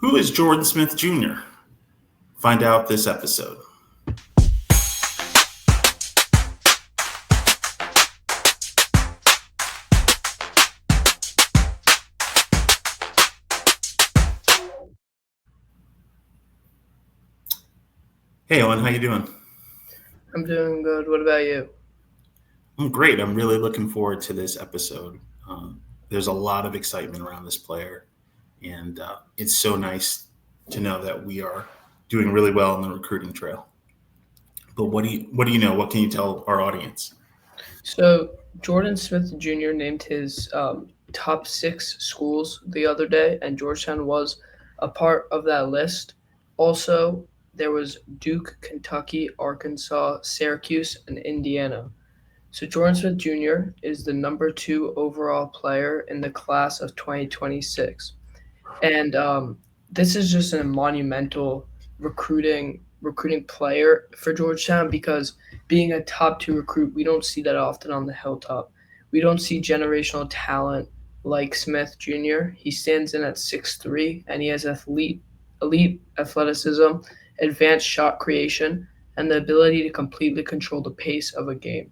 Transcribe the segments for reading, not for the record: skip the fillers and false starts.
Who is Jordan Smith Jr.? Find out this episode. Hey, Owen, how you doing? I'm doing good. What about you? I'm great. I'm really looking forward to this episode. There's a lot of excitement around this player, and it's so nice to know that we are doing really well on the recruiting trail. But what do you know? What can you tell our audience? So, Jordan Smith Jr. named his top 6 schools the other day, and Georgetown was a part of that list. Also, there was Duke, Kentucky, Arkansas, Syracuse, and Indiana. So, Jordan Smith Jr. is the number 2 overall player in the class of 2026. And this is just a monumental recruiting player for Georgetown because being a top 2 recruit, we don't see that often on the hilltop. We don't see generational talent like Smith Jr. He stands in at 6'3", and he has elite athleticism, advanced shot creation, and the ability to completely control the pace of a game.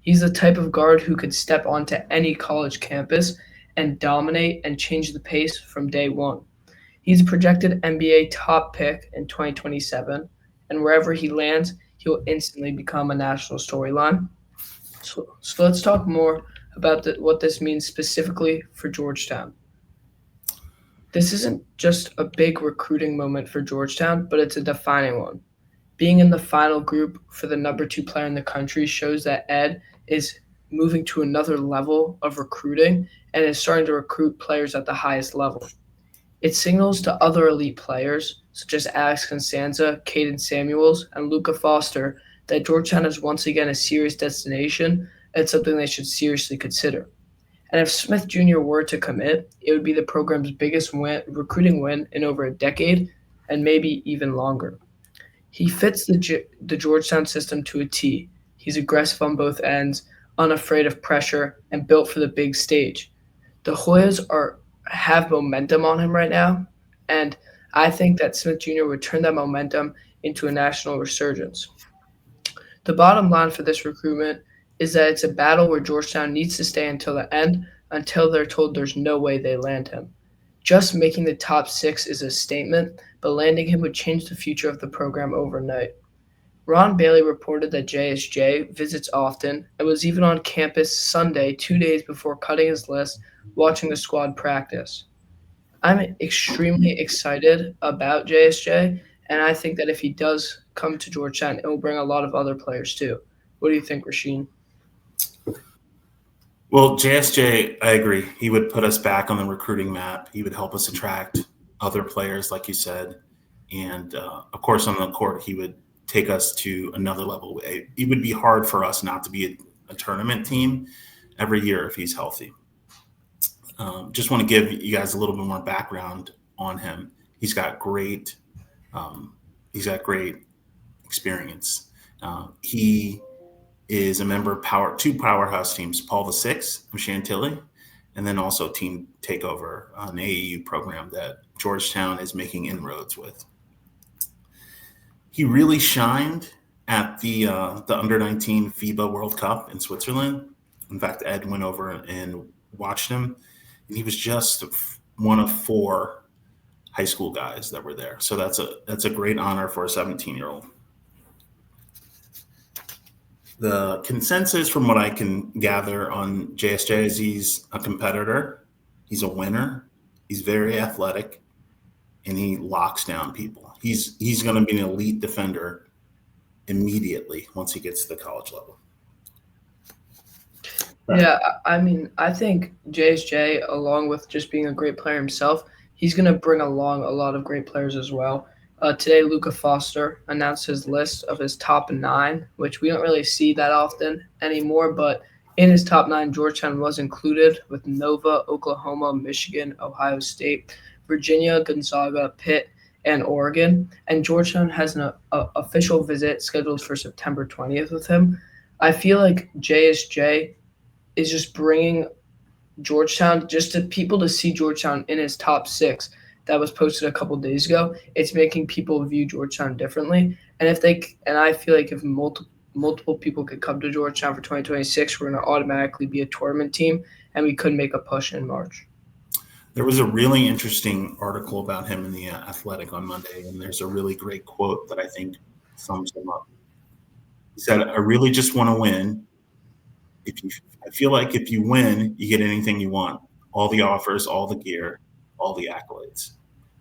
He's the type of guard who could step onto any college campus and dominate and change the pace from day one. He's a projected NBA top pick in 2027, and wherever he lands, he'll instantly become a national storyline. So let's talk more about what this means specifically for Georgetown. This isn't just a big recruiting moment for Georgetown, but it's a defining one. Being in the final group for the number 2 player in the country shows that Ed is moving to another level of recruiting and is starting to recruit players at the highest level. It signals to other elite players, such as Alex Constanza, Caden Samuels, and Luca Foster, that Georgetown is once again a serious destination and something they should seriously consider. And if Smith Jr. were to commit, it would be the program's biggest recruiting win in over a decade and maybe even longer. He fits the Georgetown system to a T. He's aggressive on both ends, unafraid of pressure, and built for the big stage. The Hoyas have momentum on him right now, and I think that Smith Jr. would turn that momentum into a national resurgence. The bottom line for this recruitment is that it's a battle where Georgetown needs to stay until the end, until they're told there's no way they land him. Just making the top 6 is a statement, but landing him would change the future of the program overnight. Ron Bailey reported that JSJ visits often and was even on campus Sunday 2 days before cutting his list, watching the squad practice. I'm extremely excited about JSJ, and I think that if he does come to Georgetown, it will bring a lot of other players too. What do you think, Rasheen? Well, JSJ, I agree. He would put us back on the recruiting map. He would help us attract other players, like you said. And of course, on the court, he would take us to another level. It would be hard for us not to be a tournament team every year if he's healthy. Just want to give you guys a little bit more background on him. He's got great experience. He is a member of 2 powerhouse teams, Paul VI of Chantilly, and then also Team Takeover, an AAU program that Georgetown is making inroads with. He really shined at the under-19 FIBA World Cup in Switzerland. In fact, Ed went over and watched him, and he was just one of 4 high school guys that were there. So that's a great honor for a 17-year-old. The consensus from what I can gather on JSJ is he's a competitor, he's a winner, he's very athletic, and he locks down people. He's going to be an elite defender immediately once he gets to the college level. Yeah, I mean, I think JSJ, along with just being a great player himself, he's going to bring along a lot of great players as well. Today, Luca Foster announced his list of his top 9, which we don't really see that often anymore. But in his top 9, Georgetown was included with Nova, Oklahoma, Michigan, Ohio State, Virginia, Gonzaga, Pitt, and Oregon. And Georgetown has an official visit scheduled for September 20th with him. I feel like JSJ is just bringing Georgetown, just to people to see Georgetown in his top 6. that was posted a couple days ago, it's making people view Georgetown differently. And I feel like if multiple people could come to Georgetown for 2026, we're going to automatically be a tournament team, and we could make a push in March. There was a really interesting article about him in the Athletic on Monday, and there's a really great quote that I think sums him up. He said, "I really just want to win. I feel like if you win, you get anything you want. All the offers, all the gear, all the accolades."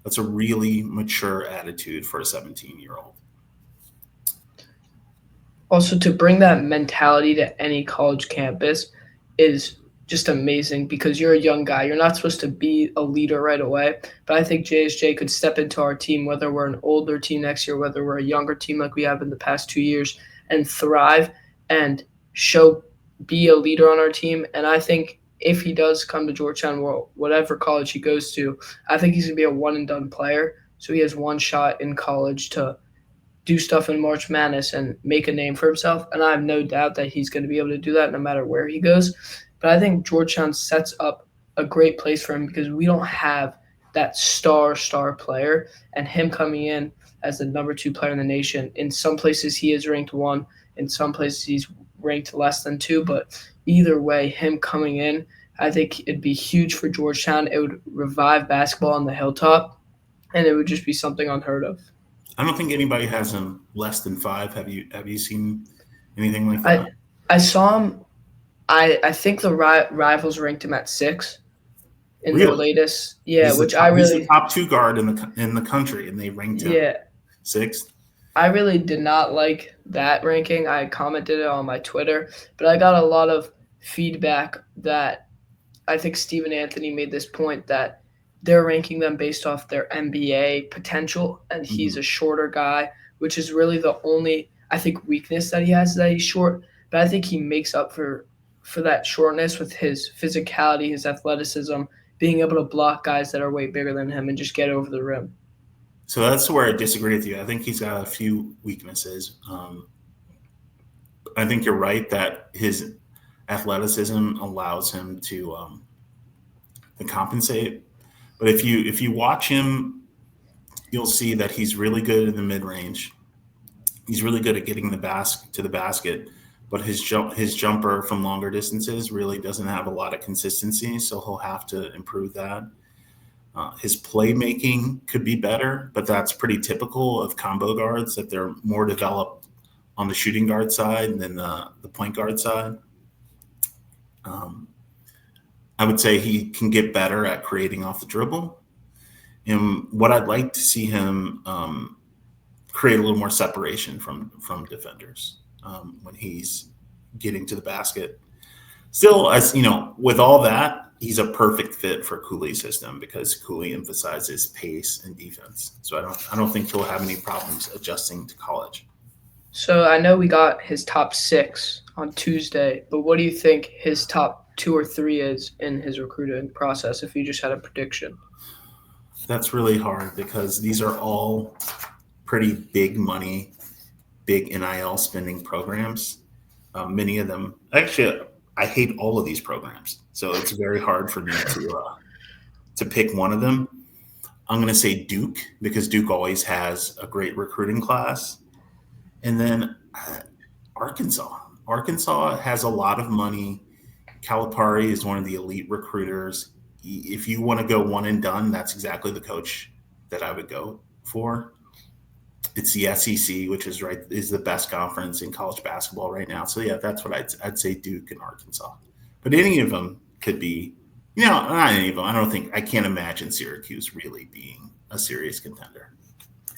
That's a really mature attitude for a 17-year-old. Also, to bring that mentality to any college campus is just amazing because you're a young guy. You're not supposed to be a leader right away. But I think JSJ could step into our team, whether we're an older team next year, whether we're a younger team like we have in the past 2 years, and thrive and be a leader on our team. And I think if he does come to Georgetown, or whatever college he goes to, I think he's going to be a one and done player. So he has one shot in college to do stuff in March Madness and make a name for himself. And I have no doubt that he's going to be able to do that no matter where he goes. But I think Georgetown sets up a great place for him because we don't have that star player. And him coming in as the number 2 player in the nation, in some places he is ranked 1, in some places he's ranked less than 2. But either way, him coming in, I think it'd be huge for Georgetown. It would revive basketball on the hilltop, and it would just be something unheard of. I don't think anybody has him less than 5. Have you seen anything like that? I saw him. I think the rivals ranked him at 6 in their latest. Yeah, he's he's the top 2 guard in the country, and they ranked him 6th. I really did not like that ranking. I commented it on my Twitter, but I got a lot of feedback that I think Stephen Anthony made this point that they're ranking them based off their NBA potential, and he's a shorter guy, which is really the only, I think, weakness that he has, that he's short. But I think he makes up for that shortness with his physicality, his athleticism, being able to block guys that are way bigger than him and just get over the rim. So that's where I disagree with you. I think he's got a few weaknesses. I think you're right that his athleticism allows him to compensate. But if you watch him, you'll see that he's really good in the mid-range. He's really good at getting to the basket, but his jumper from longer distances really doesn't have a lot of consistency, so he'll have to improve that. His playmaking could be better, but that's pretty typical of combo guards, that they're more developed on the shooting guard side than the point guard side. I would say he can get better at creating off the dribble. And what I'd like to see him create a little more separation from defenders when he's getting to the basket. Still, as you know, with all that, he's a perfect fit for Cooley's system because Cooley emphasizes pace and defense. So I don't think he'll have any problems adjusting to college. So I know we got his top 6 on Tuesday, but what do you think his top 2 or 3 is in his recruiting process if you just had a prediction? That's really hard because these are all pretty big money, big NIL spending programs. Many of them, actually, I hate all of these programs, so it's very hard for me to pick one of them. I'm going to say Duke because Duke always has a great recruiting class. And then Arkansas. Arkansas has a lot of money. Calipari is one of the elite recruiters. If you want to go one and done, that's exactly the coach that I would go for. It's the SEC, which is the best conference in college basketball right now. So yeah, that's what I'd say, Duke and Arkansas. But any of them could be, not any of them. I can't imagine Syracuse really being a serious contender.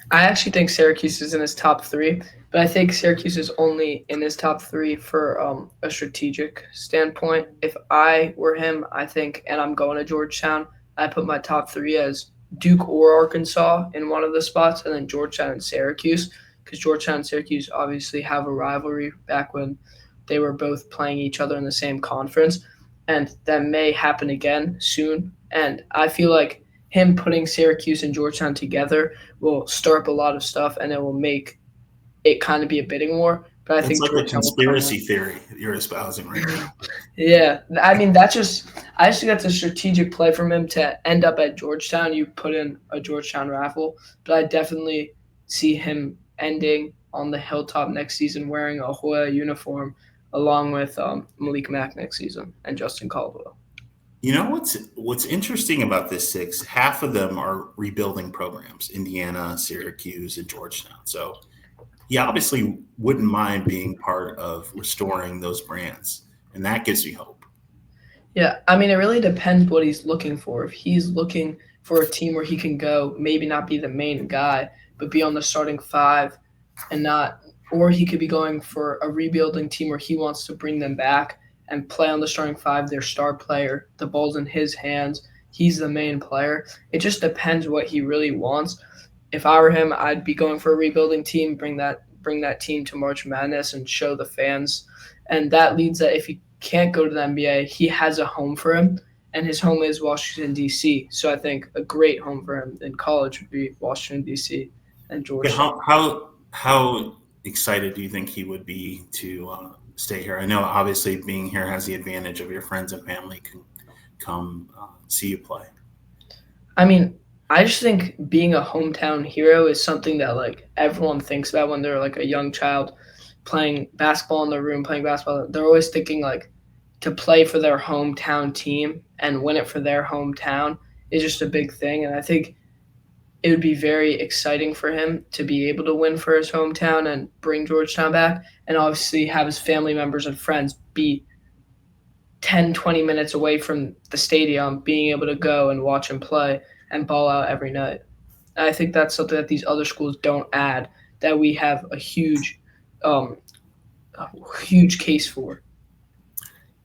I actually think Syracuse is in his top 3, but I think Syracuse is only in his top 3 for a strategic standpoint. If I were him, I think, and I'm going to Georgetown, I put my top 3 as Duke or Arkansas in one of the spots, and then Georgetown and Syracuse, because Georgetown and Syracuse obviously have a rivalry back when they were both playing each other in the same conference, and that may happen again soon. And I feel like him putting Syracuse and Georgetown together will stir up a lot of stuff, and it will make it kind of be a bidding war. but I That's think like a Georgetown will come out. conspiracy theory you're espousing right now. Yeah, I mean I just think that's a strategic play from him to end up at Georgetown. You put in a Georgetown raffle, but I definitely see him ending on the hilltop next season wearing a Hoya uniform, along with Malik Mack next season and Justin Caldwell. You know what's interesting about this six? Half of them are rebuilding programs: Indiana, Syracuse, and Georgetown. So he obviously wouldn't mind being part of restoring those brands, and that gives me hope. Yeah, I mean, it really depends what he's looking for. If he's looking for a team where he can go, maybe not be the main guy, but be on the starting five and not, or he could be going for a rebuilding team where he wants to bring them back and play on the starting five, their star player, the ball's in his hands, he's the main player. It just depends what he really wants. If I were him, I'd be going for a rebuilding team, bring that team to March Madness and show the fans. And that leads that if he can't go to the NBA, he has a home for him, and his home is Washington D.C. So I think a great home for him in college would be Washington D.C. and Yeah, Georgetown. how excited do you think he would be to stay here? I know obviously being here has the advantage of your friends and family can come see you play. I mean, I just think being a hometown hero is something that like everyone thinks about when they're like a young child playing basketball in the room, playing basketball. They're always thinking like to play for their hometown team and win it for their hometown is just a big thing. And I think it would be very exciting for him to be able to win for his hometown and bring Georgetown back, and obviously have his family members and friends be 10, 20 minutes away from the stadium, being able to go and watch him play and ball out every night. And I think that's something that these other schools don't add, that we have um, a huge case for.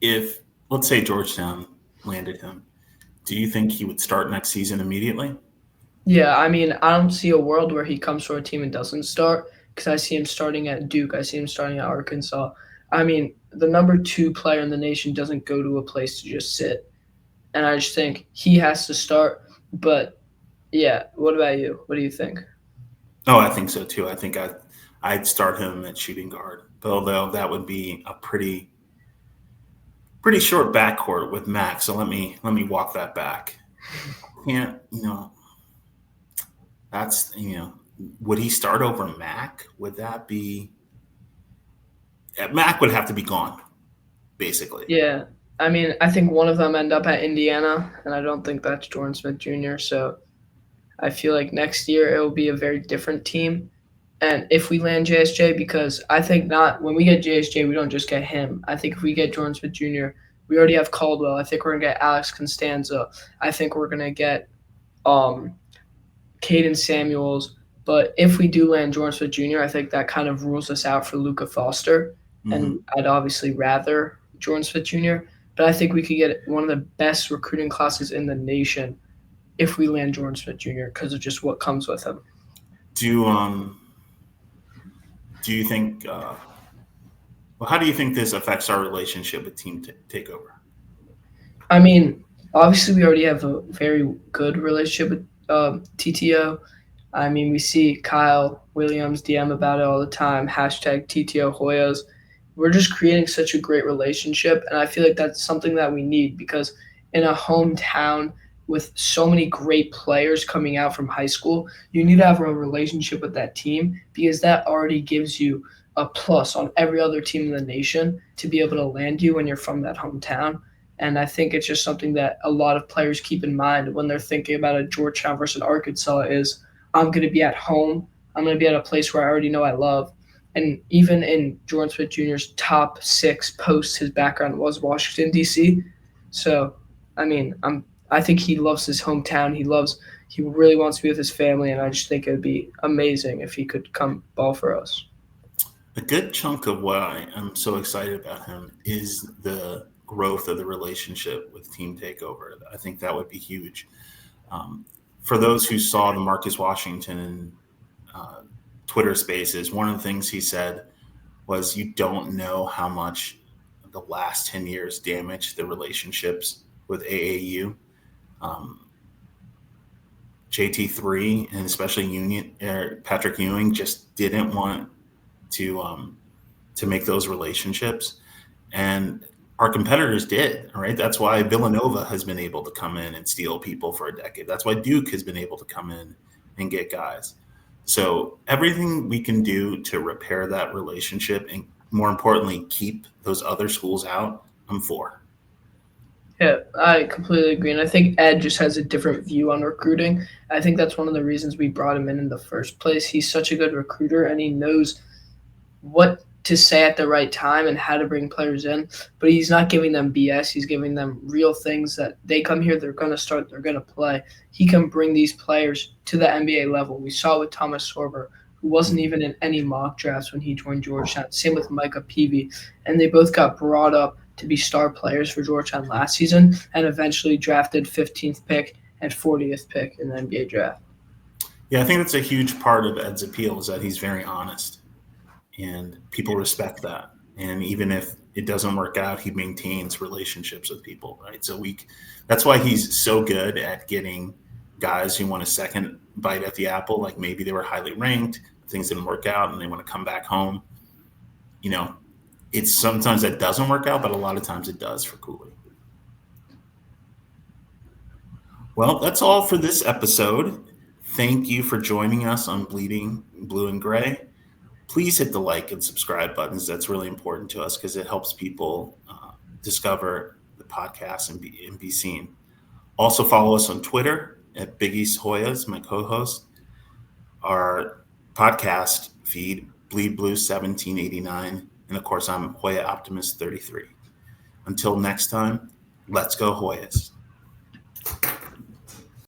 If let's say Georgetown landed him, do you think he would start next season immediately? Yeah, I mean, I don't see a world where he comes for a team and doesn't start because I see him starting at Duke. I see him starting at Arkansas. I mean, the number two player in the nation doesn't go to a place to just sit. And I just think he has to start. But yeah, what about you? What do you think? Oh, I think so too. I think I'd start him at shooting guard, although that would be a pretty short backcourt with Max. So let me walk that back. Can't that's would he start over Mac? Would that be Mac would have to be gone basically. Yeah, I mean, I think one of them end up at Indiana, and I don't think that's Jordan Smith Jr. So I feel like next year it will be a very different team. And if we land JSJ, because I think not when we get JSJ, we don't just get him. I think if we get Jordan Smith Jr., we already have Caldwell. I think we're gonna get Alex Constanza. I think we're gonna get um, Caden Samuels. But if we do land Jordan Smith Jr., I think that kind of rules us out for Luca Foster. Hmm. And I'd obviously rather Jordan Smith Jr. But I think we could get one of the best recruiting classes in the nation if we land Jordan Smith Jr. because of just what comes with him. Do do you think? Well, how do you think this affects our relationship with Team Takeover? I mean, obviously, we already have a very good relationship with TTO. I mean, we see Kyle Williams DM about it all the time. Hashtag TTO Hoyas. We're just creating such a great relationship, and I feel like that's something that we need because in a hometown with so many great players coming out from high school, you need to have a relationship with that team because that already gives you a plus on every other team in the nation to be able to land you when you're from that hometown. And I think it's just something that a lot of players keep in mind when they're thinking about a Georgetown versus Arkansas is I'm going to be at home. I'm going to be at a place where I already know I love. And even in Jordan Smith Jr.'s top six posts, his background was Washington, D.C. So, I mean, I think he loves his hometown. He really wants to be with his family. And I just think it would be amazing if he could come ball for us. A good chunk of why I'm so excited about him is the growth of the relationship with Team Takeover. I think that would be huge. Um, for those who saw the Marcus Washington uh, Twitter Spaces, one of the things he said was, "You don't know how much the last 10 years damaged the relationships with AAU." Um, JT3 and especially Patrick Ewing just didn't want to to make those relationships. And our competitors did, all right? That's why Villanova has been able to come in and steal people for a decade. That's why Duke has been able to come in and get guys. So everything we can do to repair that relationship and, more importantly, keep those other schools out, I'm for. Yeah, I completely agree. And I think Ed just has a different view on recruiting. I think that's one of the reasons we brought him in the first place. He's such a good recruiter, and he knows what to say at the right time and how to bring players in. But he's not giving them BS. He's giving them real things that they come here, they're going to start, they're going to play. He can bring these players to the NBA level. We saw with Thomas Sorber, who wasn't even in any mock drafts when he joined Georgetown. Same with Micah Peavy. And they both got brought up to be star players for Georgetown last season and eventually drafted 15th pick and 40th pick in the NBA draft. Yeah, I think that's a huge part of Ed's appeal is that he's very honest, and people respect that. And even if it doesn't work out, he maintains relationships with people, right? So that's why he's so good at getting guys who want a second bite at the apple. Like maybe they were highly ranked, things didn't work out, and they want to come back home. It's sometimes that doesn't work out, but a lot of times it does for Cooley. Well, that's all for this episode. Thank you for joining us on Bleeding Blue and Gray. Please hit the like and subscribe buttons. That's really important to us because it helps people discover the podcast and be seen. Also follow us on Twitter at Big East Hoyas, my co-host. Our podcast feed, Bleed Blue 1789. And of course, I'm Hoya Optimist 33. Until next time, let's go Hoyas.